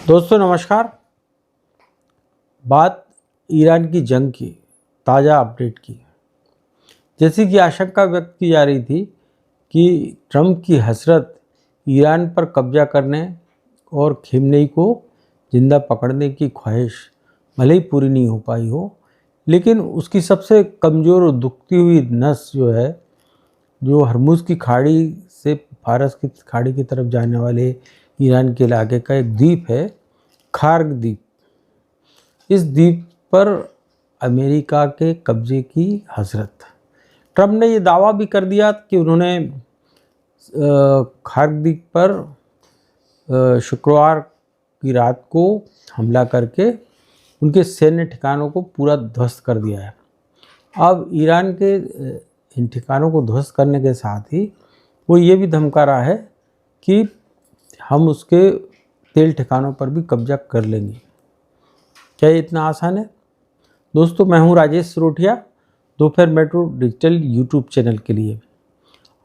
दोस्तों नमस्कार। बात ईरान की जंग की ताज़ा अपडेट की। जैसी कि आशंका व्यक्त की जा रही थी कि ट्रंप की हसरत ईरान पर कब्जा करने और खेमनेई को जिंदा पकड़ने की ख्वाहिश भले ही पूरी नहीं हो पाई हो, लेकिन उसकी सबसे कमज़ोर और दुखती हुई नस जो हरमुज़ की खाड़ी से फारस की खाड़ी की तरफ जाने वाले ईरान के इलाके का एक द्वीप है, खार्ग द्वीप। इस द्वीप पर अमेरिका के कब्जे की हसरत। ट्रंप ने ये दावा भी कर दिया कि उन्होंने खार्ग द्वीप पर शुक्रवार की रात को हमला करके उनके सैन्य ठिकानों को पूरा ध्वस्त कर दिया है। अब ईरान के इन ठिकानों को ध्वस्त करने के साथ ही वो ये भी धमका रहा है कि हम उसके तेल ठिकानों पर भी कब्जा कर लेंगे। क्या ये इतना आसान है? दोस्तों, मैं हूं राजेश सिरोठिया, दोपहर मेट्रो डिजिटल यूट्यूब चैनल के लिए।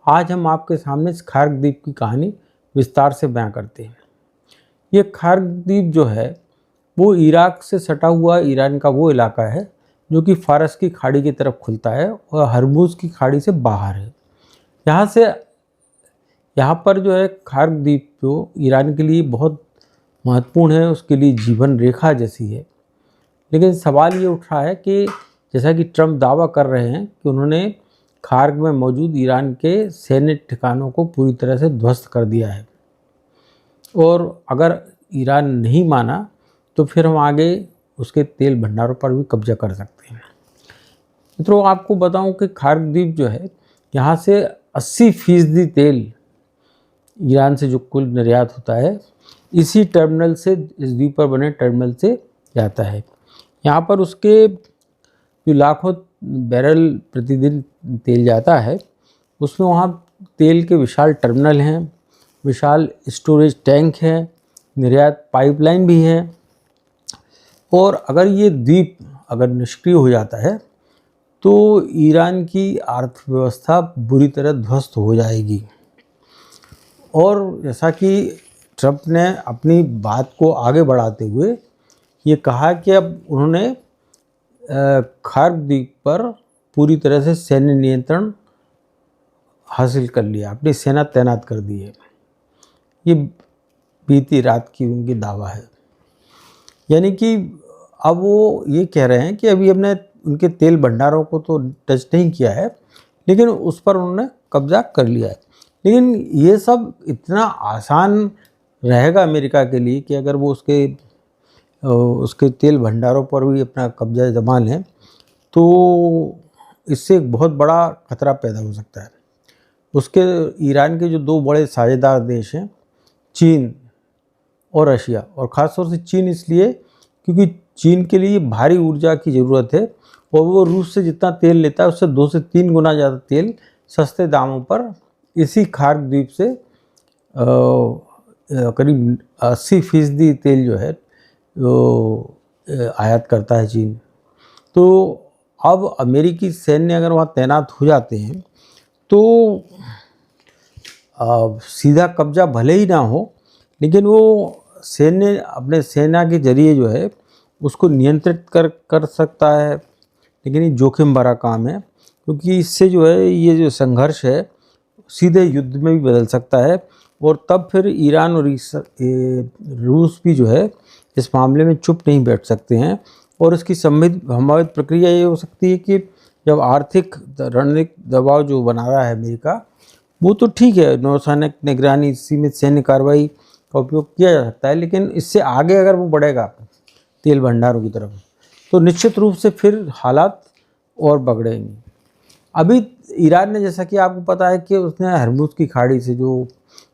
आज हम आपके सामने इस खार्ग द्वीप की कहानी विस्तार से बयां करते हैं। ये खार्ग द्वीप जो है वो इराक से सटा हुआ ईरान का वो इलाका है जो कि फारस की खाड़ी की तरफ खुलता है और हरमुज़ की खाड़ी से बाहर है। यहाँ पर जो है खार्ग द्वीप जो ईरान के लिए बहुत महत्वपूर्ण है, उसके लिए जीवन रेखा जैसी है। लेकिन सवाल ये उठ रहा है कि जैसा कि ट्रंप दावा कर रहे हैं कि उन्होंने खार्ग में मौजूद ईरान के सैन्य ठिकानों को पूरी तरह से ध्वस्त कर दिया है, और अगर ईरान नहीं माना तो फिर हम आगे उसके तेल भंडारों पर भी कब्जा कर सकते हैं। मित्रों, आपको बताऊं कि खार्ग द्वीप जो है, यहाँ से 80% तेल ईरान से जो कुल निर्यात होता है इसी टर्मिनल से, इस द्वीप पर बने टर्मिनल से जाता है। यहाँ पर उसके जो लाखों बैरल प्रतिदिन तेल जाता है, उसमें वहाँ तेल के विशाल टर्मिनल हैं, विशाल स्टोरेज टैंक हैं, निर्यात पाइपलाइन भी है। और अगर ये द्वीप अगर निष्क्रिय हो जाता है तो ईरान की अर्थव्यवस्था बुरी तरह ध्वस्त हो जाएगी। और जैसा कि ट्रंप ने अपनी बात को आगे बढ़ाते हुए ये कहा कि अब उन्होंने खार्ग द्वीप पर पूरी तरह से सैन्य नियंत्रण हासिल कर लिया, अपनी सेना तैनात कर दी है। ये बीती रात की उनकी दावा है। यानी कि अब वो ये कह रहे हैं कि अभी हमने उनके तेल भंडारों को तो टच नहीं किया है, लेकिन उस पर उन्होंने कब्जा कर लिया है। लेकिन ये सब इतना आसान रहेगा अमेरिका के लिए कि अगर वो उसके तेल भंडारों पर भी अपना कब्जा जमा लें तो इससे एक बहुत बड़ा खतरा पैदा हो सकता है। उसके ईरान के जो दो बड़े साझेदार देश हैं, चीन और रशिया, और ख़ास तौर से चीन इसलिए क्योंकि चीन के लिए भारी ऊर्जा की ज़रूरत है और वो रूस से जितना तेल लेता है उससे 2 से 3 गुना ज़्यादा तेल सस्ते दामों पर इसी खार्ग द्वीप से करीब 80% तेल जो है आयात करता है चीन। तो अब अमेरिकी सैन्य अगर वहाँ तैनात हो जाते हैं तो सीधा कब्जा भले ही ना हो, लेकिन वो सैन्य अपने सेना के जरिए जो है उसको नियंत्रित कर सकता है। लेकिन ये जोखिम भरा काम है, क्योंकि इससे जो है ये जो संघर्ष है सीधे युद्ध में भी बदल सकता है, और तब फिर ईरान और रूस भी जो है इस मामले में चुप नहीं बैठ सकते हैं। और इसकी संभावित प्रक्रिया ये हो सकती है कि जब आर्थिक रणनीतिक दबाव जो बना रहा है अमेरिका, वो तो ठीक है, नौसैनिक निगरानी, सीमित सैन्य कार्रवाई का उपयोग किया जा सकता है, लेकिन इससे आगे अगर वो बढ़ेगा तेल भंडारों की तरफ तो निश्चित रूप से फिर हालात और बिगड़ेंगे। अभी ईरान ने, जैसा कि आपको पता है कि उसने हरमुज़ की खाड़ी से जो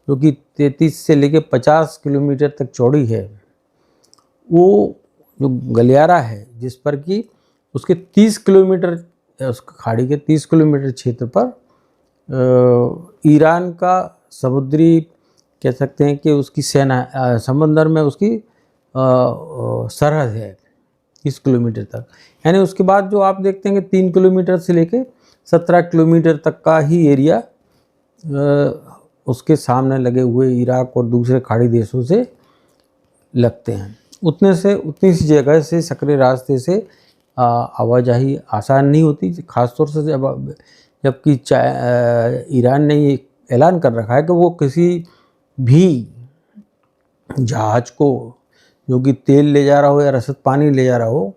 कि 33 से लेकर 50 किलोमीटर तक चौड़ी है, वो जो गलियारा है जिस पर कि उसके 30 किलोमीटर, उस खाड़ी के 30 किलोमीटर क्षेत्र पर ईरान का समुद्री, कह सकते हैं कि उसकी सेना समंदर में उसकी सरहद है 30 किलोमीटर तक। यानी उसके बाद जो आप देखते हैं कि 3 किलोमीटर से लेके 17 किलोमीटर तक का ही एरिया उसके सामने लगे हुए इराक और दूसरे खाड़ी देशों से लगते हैं। उतनी सी जगह से सकरे रास्ते से आवाजाही आसान नहीं होती, ख़ासतौर से जबकि ईरान ने ये ऐलान कर रखा है कि वो किसी भी जहाज़ को जो कि तेल ले जा रहा हो या रसद पानी ले जा रहा हो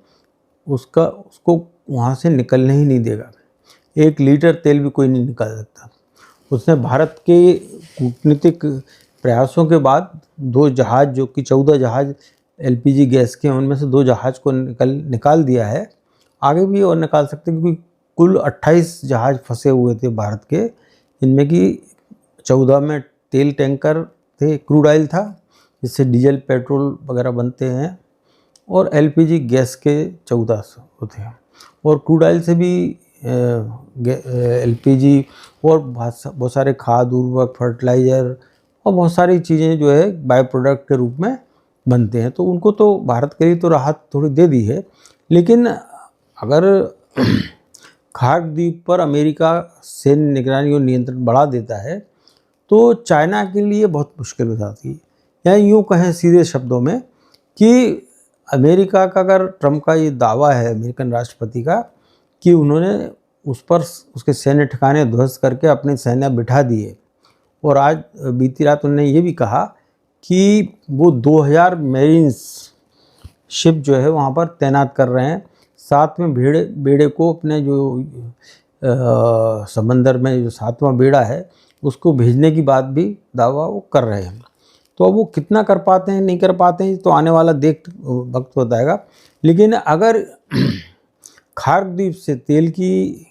उसको वहाँ से निकलने ही नहीं देगा। 1 लीटर तेल भी कोई नहीं निकाल सकता। उसने भारत के कूटनीतिक प्रयासों के बाद 2 जहाज़, जो कि 14 जहाज़ LPG गैस के, उनमें से 2 जहाज़ को निकाल दिया है। आगे भी और निकाल सकते हैं, क्योंकि कुल 28 जहाज़ फंसे हुए थे भारत के, जिनमें कि 14 में तेल टैंकर थे, क्रूड ऑयल था जिससे डीजल पेट्रोल वगैरह बनते हैं, और LPG गैस के 14 होते हैं। और क्रूड ऑयल से भी LPG और बहुत सारे खाद, उर्वरक, फर्टिलाइज़र और बहुत सारी चीज़ें जो है बाय प्रोडक्ट के रूप में बनते हैं। तो उनको तो भारत के लिए तो राहत थोड़ी दे दी है, लेकिन अगर खार्क द्वीप पर अमेरिका सैन्य निगरानी और नियंत्रण बढ़ा देता है तो चाइना के लिए बहुत मुश्किल हो जाती है। या यूँ कहें सीधे शब्दों में कि अमेरिका का, अगर ट्रंप का ये दावा है अमेरिकन राष्ट्रपति का कि उन्होंने उस पर उसके सैन्य ठिकाने ध्वस्त करके अपने सैन्य बिठा दिए, और आज बीती रात उन्होंने ये भी कहा कि वो 2000 मेरीन्स शिप जो है वहाँ पर तैनात कर रहे हैं, साथ में बेड़े को, अपने जो समंदर में जो 7वां बेड़ा है उसको भेजने की बात भी दावा वो कर रहे हैं। तो अब वो कितना कर पाते हैं नहीं कर पाते हैं तो आने वाला वक्त बताएगा। लेकिन अगर खार्क द्वीप से तेल की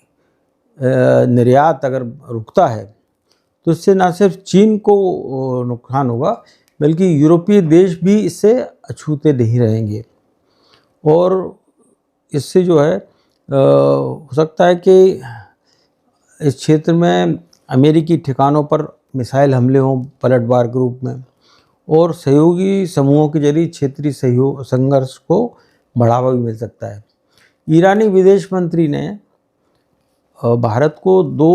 निर्यात अगर रुकता है तो इससे न सिर्फ चीन को नुकसान होगा, बल्कि यूरोपीय देश भी इससे अछूते नहीं रहेंगे। और इससे जो है हो सकता है कि इस क्षेत्र में अमेरिकी ठिकानों पर मिसाइल हमले हों पलटवार के रूप में, और सहयोगी समूहों के जरिए क्षेत्रीय संघर्ष को बढ़ावा भी मिल सकता है। ईरानी विदेश मंत्री ने भारत को 2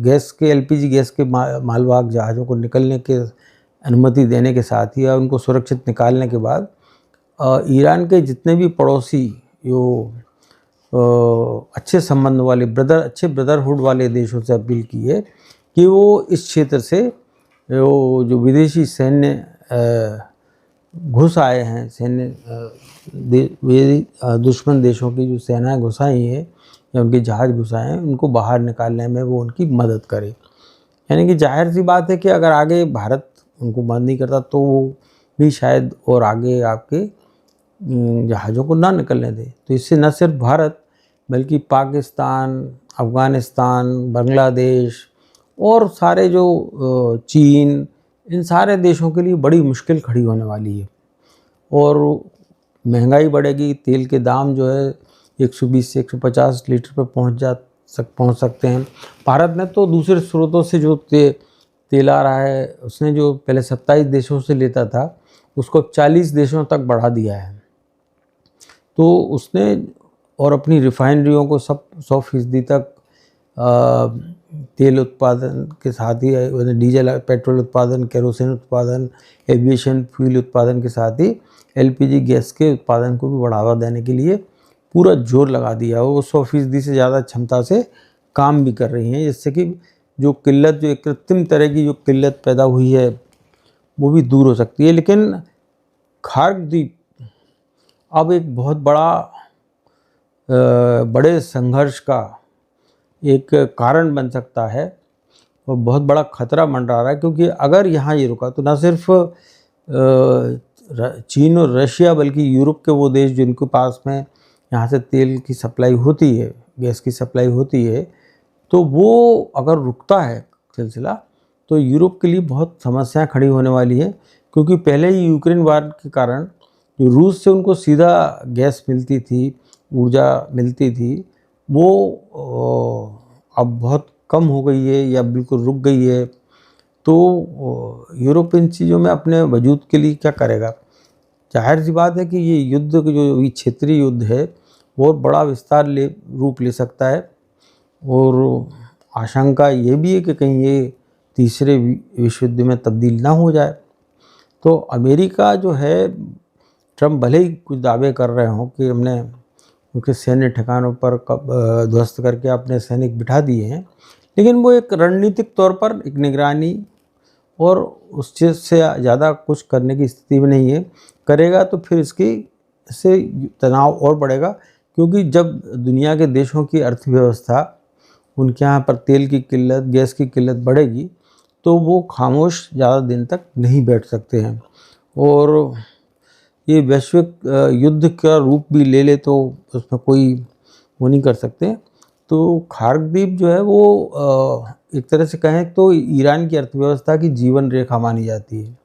गैस के LPG गैस के मालवाहक जहाज़ों को निकलने के अनुमति देने के साथ ही उनको सुरक्षित निकालने के बाद ईरान के जितने भी पड़ोसी जो अच्छे संबंध वाले अच्छे ब्रदरहुड वाले देशों से अपील की है कि वो इस क्षेत्र से जो विदेशी सैन्य घुस आए हैं, दुश्मन देशों की जो सेनाएं घुस आई हैं या उनके जहाज़ घुस आए हैं, उनको बाहर निकालने में वो उनकी मदद करे। यानी कि जाहिर सी बात है कि अगर आगे भारत उनको मदद नहीं करता तो वो भी शायद और आगे आपके जहाज़ों को ना निकलने दे। तो इससे न सिर्फ भारत बल्कि पाकिस्तान, अफ़गानिस्तान, बांग्लादेश और सारे जो चीन, इन सारे देशों के लिए बड़ी मुश्किल खड़ी होने वाली है। और महंगाई बढ़ेगी, तेल के दाम जो है 120 से 150 लीटर पर पहुंच सकते हैं। भारत ने तो दूसरे स्रोतों से जो तेल आ रहा है, उसने जो पहले 27 देशों से लेता था उसको 40 देशों तक बढ़ा दिया है। तो उसने और अपनी रिफाइनरियों को 100% तक तेल उत्पादन के साथ ही डीजल पेट्रोल उत्पादन, केरोसिन उत्पादन, एविएशन फ्यूल उत्पादन के साथ ही LPG गैस के उत्पादन को भी बढ़ावा देने के लिए पूरा जोर लगा दिया। वो 100% से ज़्यादा क्षमता से काम भी कर रही हैं, जिससे कि जो एक कृत्रिम तरह की जो किल्लत पैदा हुई है वो भी दूर हो सकती है। लेकिन खार्क द्वीप अब एक बहुत बड़े संघर्ष का एक कारण बन सकता है और बहुत बड़ा खतरा मंडरा रहा है, क्योंकि अगर यहाँ ये रुका तो न सिर्फ चीन और रशिया बल्कि यूरोप के वो देश जिनके पास में यहाँ से तेल की सप्लाई होती है, गैस की सप्लाई होती है, तो वो अगर रुकता है सिलसिला तो यूरोप के लिए बहुत समस्याएं खड़ी होने वाली है। क्योंकि पहले ही यूक्रेन वार के कारण जो रूस से उनको सीधा गैस मिलती थी, ऊर्जा मिलती थी, वो अब बहुत कम हो गई है या बिल्कुल रुक गई है। तो यूरोप इन चीज़ों में अपने वजूद के लिए क्या करेगा। जाहिर सी बात है कि ये युद्ध जो क्षेत्रीय युद्ध है बहुत बड़ा विस्तार रूप ले सकता है, और आशंका ये भी है कि कहीं ये तीसरे विश्व युद्ध में तब्दील ना हो जाए। तो अमेरिका जो है, ट्रम्प भले ही कुछ दावे कर रहे हों कि हमने उनके सैन्य ठिकानों पर ध्वस्त करके अपने सैनिक बिठा दिए हैं, लेकिन वो एक रणनीतिक तौर पर एक निगरानी और उस चीज़ से ज़्यादा कुछ करने की स्थिति में नहीं है। करेगा तो फिर इससे तनाव और बढ़ेगा, क्योंकि जब दुनिया के देशों की अर्थव्यवस्था, उनके यहाँ पर तेल की किल्लत, गैस की किल्लत बढ़ेगी, तो वो खामोश ज़्यादा दिन तक नहीं बैठ सकते हैं। और ये वैश्विक युद्ध का रूप भी ले ले तो उसमें कोई वो नहीं कर सकते। तो खार्क-द्वीप जो है वो एक तरह से कहें तो ईरान की अर्थव्यवस्था की जीवन रेखा मानी जाती है,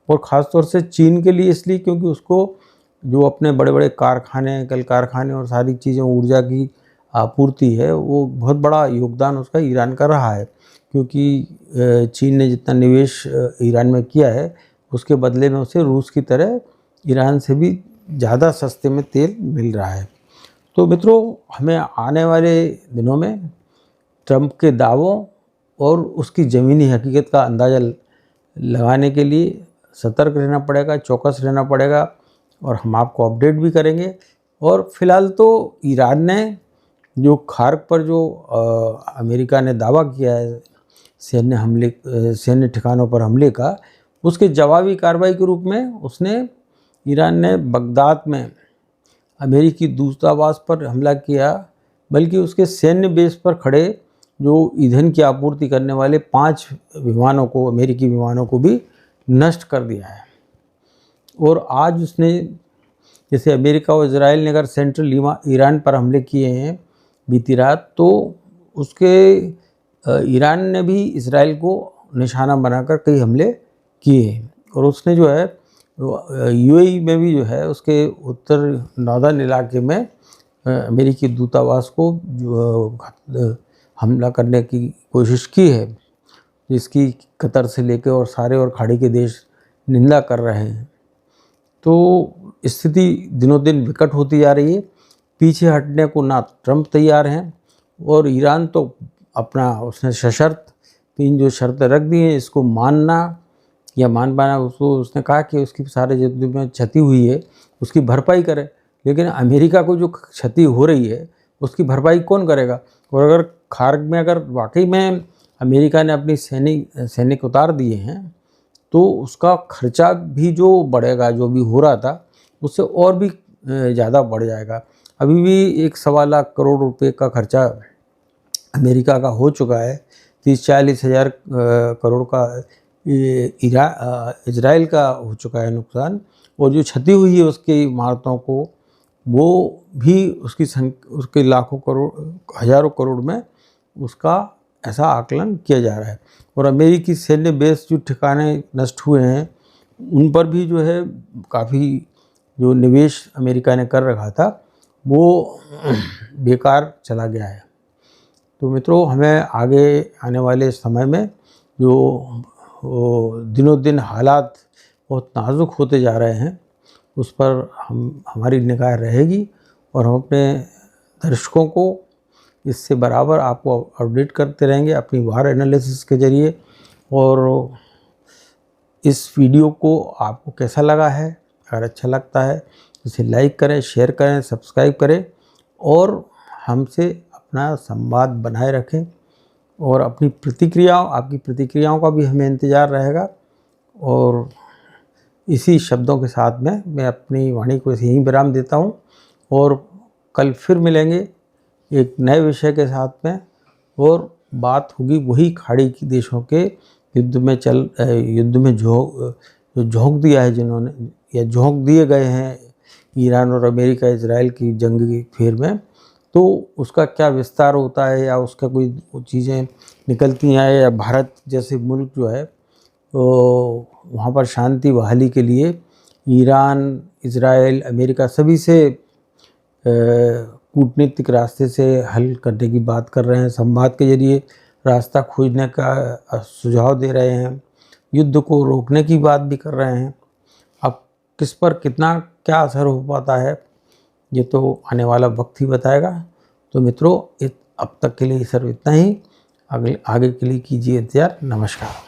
और ख़ास तौर से चीन के लिए इसलिए क्योंकि उसको जो अपने बड़े बड़े कारखाने, कल कारखाने और सारी चीज़ें, ऊर्जा की आपूर्ति है, वो बहुत बड़ा योगदान उसका ईरान का रहा है। क्योंकि चीन ने जितना निवेश ईरान में किया है, उसके बदले में उसे रूस की तरह ईरान से भी ज़्यादा सस्ते में तेल मिल रहा है। तो मित्रों, हमें आने वाले दिनों में ट्रंप के दावों और उसकी ज़मीनी हकीकत का अंदाज़ा लगाने के लिए सतर्क रहना पड़ेगा, चौकस रहना पड़ेगा, और हम आपको अपडेट भी करेंगे। और फ़िलहाल तो ईरान ने जो खार्क पर जो अमेरिका ने दावा किया है सैन्य ठिकानों पर हमले का, उसके जवाबी कार्रवाई के रूप में उसने ईरान ने बगदाद में अमेरिकी दूतावास पर हमला किया, बल्कि उसके सैन्य बेस पर खड़े जो ईंधन की आपूर्ति करने वाले 5 विमानों को, अमेरिकी विमानों को भी नष्ट कर दिया है। और आज उसने, जैसे अमेरिका और इजराइल ने अगर सेंट्रल ईरान पर हमले किए हैं बीती रात, तो उसके ईरान ने भी इजराइल को निशाना बनाकर कई हमले किए हैं। और उसने जो है यूएई में भी जो है उसके उत्तर नॉर्दर्न इलाके में अमेरिकी दूतावास को हमला करने की कोशिश की है, जिसकी कतर से लेकर और सारे और खाड़ी के देश निंदा कर रहे हैं। तो स्थिति दिनों दिन विकट होती जा रही है। पीछे हटने को ना ट्रंप तैयार हैं, और ईरान तो अपना उसने सशर्त 3 जो शर्तें रख दी हैं, इसको मानना या मान पाना, उसको उसने कहा कि उसकी सारे युद्ध में क्षति हुई है उसकी भरपाई करे। लेकिन अमेरिका को जो क्षति हो रही है उसकी भरपाई कौन करेगा? और अगर खार्क में अगर वाकई में अमेरिका ने अपनी सैनिक उतार दिए हैं, तो उसका खर्चा भी जो बढ़ेगा, जो भी हो रहा था उससे और भी ज़्यादा बढ़ जाएगा। अभी भी 1-1.25 लाख करोड़ रुपए का खर्चा अमेरिका का हो चुका है, 30-40 हज़ार करोड़ का इजराइल का हो चुका है नुकसान, और जो क्षति हुई है उसकी इमारतों को, वो भी उसके लाखों करोड़, हज़ारों करोड़ में उसका ऐसा आकलन किया जा रहा है। और अमेरिकी सैन्य बेस जो ठिकाने नष्ट हुए हैं, उन पर भी जो है काफ़ी जो निवेश अमेरिका ने कर रखा था वो बेकार चला गया है। तो मित्रों, हमें आगे आने वाले समय में जो दिनों दिन हालात बहुत नाजुक होते जा रहे हैं, उस पर हमारी निगाह रहेगी, और हम अपने दर्शकों को इससे बराबर आपको अपडेट करते रहेंगे अपनी वार एनालिसिस के ज़रिए। और इस वीडियो को आपको कैसा लगा है? अगर अच्छा लगता है इसे लाइक करें, शेयर करें, सब्सक्राइब करें, और हमसे अपना संवाद बनाए रखें। और आपकी प्रतिक्रियाओं का भी हमें इंतज़ार रहेगा। और इसी शब्दों के साथ में मैं अपनी वाणी को यहीं विराम देता हूं, और कल फिर मिलेंगे एक नए विषय के साथ में, और बात होगी वही खाड़ी के देशों के युद्ध में झोंक दिया है जिन्होंने, या झोंक दिए गए हैं ईरान और अमेरिका इजराइल की जंग की फेर में। तो उसका क्या विस्तार होता है, या उसका कोई चीज़ें निकलती हैं, या भारत जैसे मुल्क जो है तो वहाँ पर शांति बहाली के लिए ईरान, इजराइल, अमेरिका सभी से कूटनीतिक रास्ते से हल करने की बात कर रहे हैं, संवाद के जरिए रास्ता खोजने का सुझाव दे रहे हैं, युद्ध को रोकने की बात भी कर रहे हैं। अब किस पर कितना क्या असर हो पाता है, ये तो आने वाला वक्त ही बताएगा। तो मित्रों, अब तक के लिए सिर्फ इतना ही। आगे के लिए कीजिए इंतजार। नमस्कार।